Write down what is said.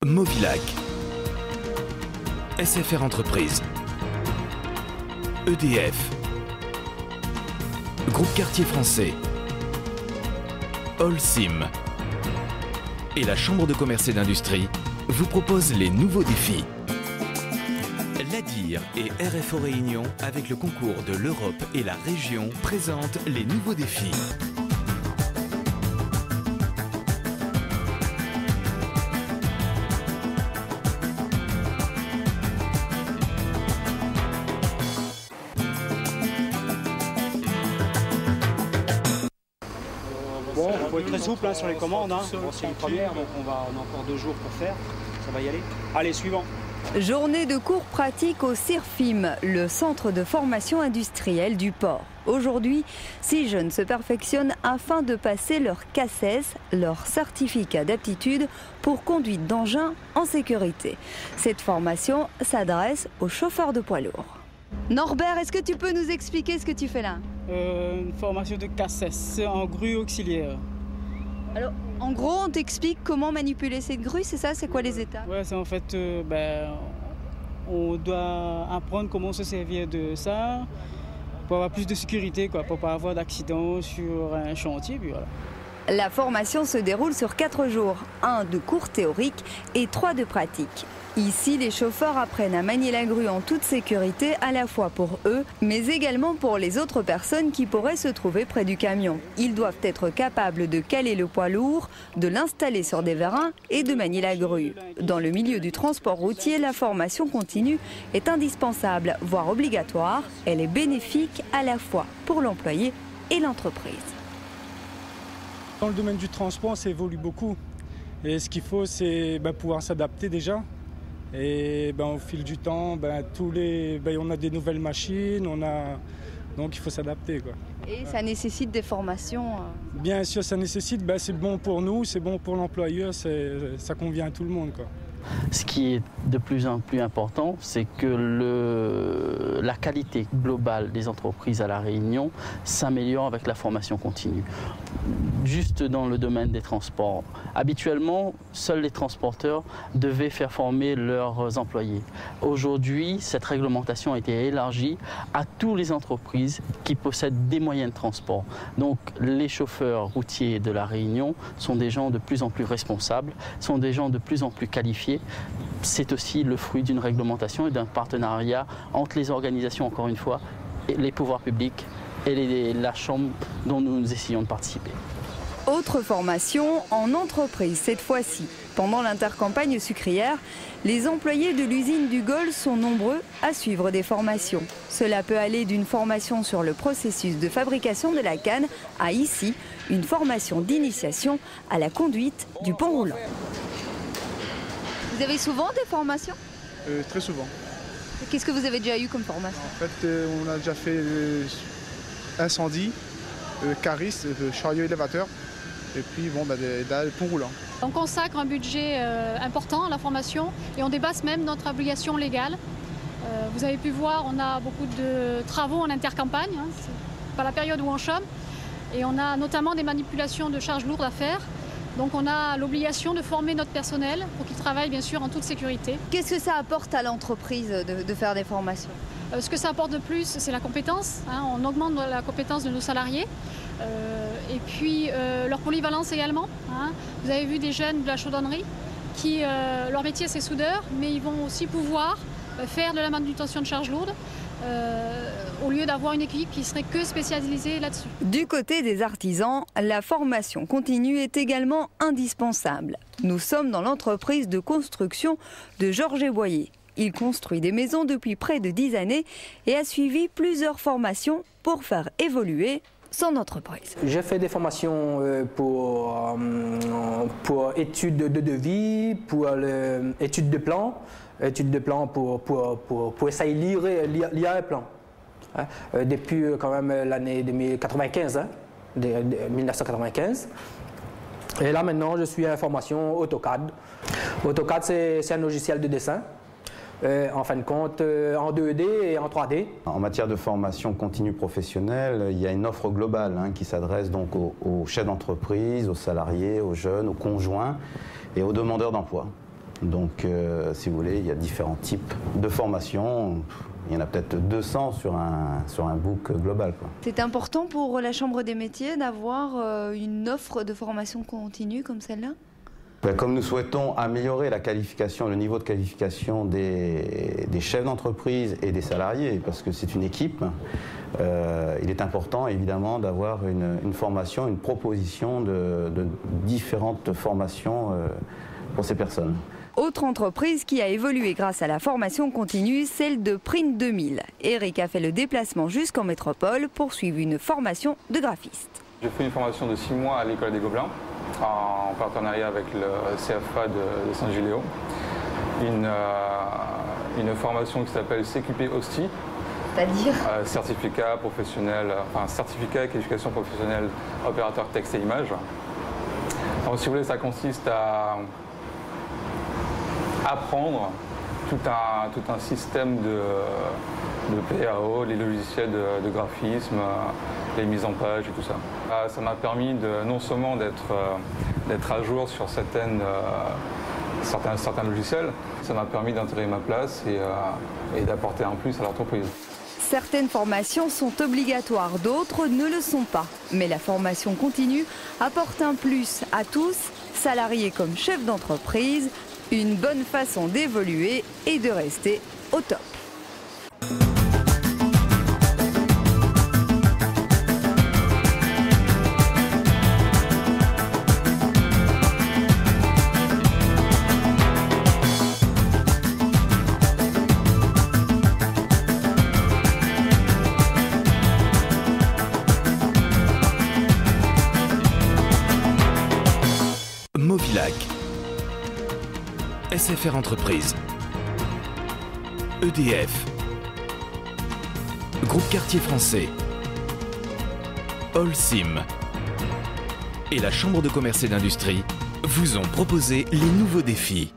Movilac, SFR Entreprises, EDF, Groupe Quartier Français, Holcim et la Chambre de commerce et d'industrie vous proposent les nouveaux défis. L'ADIR et RFO Réunion, avec le concours de l'Europe et la région, présentent les nouveaux défis. Bon, il faut être très souple sur les commandes. Bon, c'est une première, donc on a encore 2 jours pour faire. Ça va y aller. Allez, suivant. Journée de cours pratiques au CIRFIM, le centre de formation industrielle du port. Aujourd'hui, 6 jeunes se perfectionnent afin de passer leur CACES, leur certificat d'aptitude pour conduite d'engin en sécurité. Cette formation s'adresse aux chauffeurs de poids lourds. Norbert, est-ce que tu peux nous expliquer ce que tu fais là? Une formation de CACES en grue auxiliaire. Alors, en gros, on t'explique comment manipuler cette grue, c'est ça? C'est quoi les étapes? Ouais, c'est en fait, on doit apprendre comment se servir de ça pour avoir plus de sécurité, pour ne pas avoir d'accident sur un chantier. Puis voilà. La formation se déroule sur 4 jours, 1 de cours théoriques et 3 de pratique. Ici, les chauffeurs apprennent à manier la grue en toute sécurité, à la fois pour eux, mais également pour les autres personnes qui pourraient se trouver près du camion. Ils doivent être capables de caler le poids lourd, de l'installer sur des vérins et de manier la grue. Dans le milieu du transport routier, la formation continue est indispensable, voire obligatoire. Elle est bénéfique à la fois pour l'employé et l'entreprise. Dans le domaine du transport, ça évolue beaucoup. Et ce qu'il faut, c'est pouvoir s'adapter déjà. Et au fil du temps, on a des nouvelles machines, donc il faut s'adapter. Et ça nécessite des formations Bien sûr, ça nécessite, c'est bon pour nous, c'est bon pour l'employeur, ça convient à tout le monde. Ce qui est de plus en plus important, c'est que la qualité globale des entreprises à La Réunion s'améliore avec la formation continue. Juste dans le domaine des transports, habituellement, seuls les transporteurs devaient faire former leurs employés. Aujourd'hui, cette réglementation a été élargie à toutes les entreprises qui possèdent des moyens de transport. Donc, les chauffeurs routiers de La Réunion sont des gens de plus en plus responsables, sont des gens de plus en plus qualifiés. C'est aussi le fruit d'une réglementation et d'un partenariat entre les organisations, encore une fois, et les pouvoirs publics et la Chambre dont nous essayons de participer. Autre formation en entreprise cette fois-ci. Pendant l'intercampagne sucrière, les employés de l'usine du Gol sont nombreux à suivre des formations. Cela peut aller d'une formation sur le processus de fabrication de la canne à ici, une formation d'initiation à la conduite du pont roulant. Vous avez souvent des formations? Très souvent. Qu'est-ce que vous avez déjà eu comme formation? En fait, on a déjà fait incendie, cariste, chariot élévateur, et puis le pont roulant. On consacre un budget important à la formation et on dépasse même notre obligation légale. Vous avez pu voir, on a beaucoup de travaux en intercampagne, c'est pas la période où on chôme, et on a notamment des manipulations de charges lourdes à faire. Donc on a l'obligation de former notre personnel pour qu'il travaille bien sûr en toute sécurité. Qu'est-ce que ça apporte à l'entreprise de faire des formations? Ce que ça apporte de plus, c'est la compétence. On augmente la compétence de nos salariés. Et puis leur polyvalence également. Vous avez vu des jeunes de la chaudronnerie qui, leur métier c'est soudeur, mais ils vont aussi pouvoir faire de la manutention de charges lourdes. Au lieu d'avoir une équipe qui serait que spécialisée là-dessus. Du côté des artisans, la formation continue est également indispensable. Nous sommes dans l'entreprise de construction de Georges Boyer. Il construit des maisons depuis près de 10 années et a suivi plusieurs formations pour faire évoluer son entreprise. J'ai fait des formations pour études de devis, pour études de plan. Études de plan pour essayer de lire un plan. Depuis quand même l'année 1995. Et là maintenant je suis en formation AutoCAD. AutoCAD c'est un logiciel de dessin. En fin de compte en 2D et en 3D. En matière de formation continue professionnelle, il y a une offre globale qui s'adresse donc aux chefs d'entreprise, aux salariés, aux jeunes, aux conjoints et aux demandeurs d'emploi. Donc, si vous voulez, il y a différents types de formations. Il y en a peut-être 200 sur un book global, quoi. C'est important pour la Chambre des métiers d'avoir une offre de formation continue comme celle-là? Comme nous souhaitons améliorer la qualification, le niveau de qualification des chefs d'entreprise et des salariés, parce que c'est une équipe, il est important évidemment d'avoir une formation, une proposition de différentes formations pour ces personnes. Autre entreprise qui a évolué grâce à la formation continue, celle de Print 2000. Eric a fait le déplacement jusqu'en métropole pour suivre une formation de graphiste. J'ai fait une formation de 6 mois à l'École des Gobelins, en partenariat avec le CFA de Saint-Giléo. Une formation qui s'appelle CQP OSTI. C'est-à-dire certificat professionnel, enfin certificat et qualification professionnelle opérateur texte et image. Donc, si vous voulez, ça consiste à apprendre tout un système de PAO, les logiciels de graphisme, les mises en page et tout ça. Ça m'a permis non seulement d'être à jour sur certains logiciels, ça m'a permis d'intégrer ma place et d'apporter un plus à l'entreprise. Certaines formations sont obligatoires, d'autres ne le sont pas. Mais la formation continue apporte un plus à tous, salariés comme chefs d'entreprise, une bonne façon d'évoluer et de rester au top. Movilac, SFR Entreprises, EDF, Groupe Quartier Français, Holcim et la Chambre de commerce et d'industrie vous ont proposé les nouveaux défis.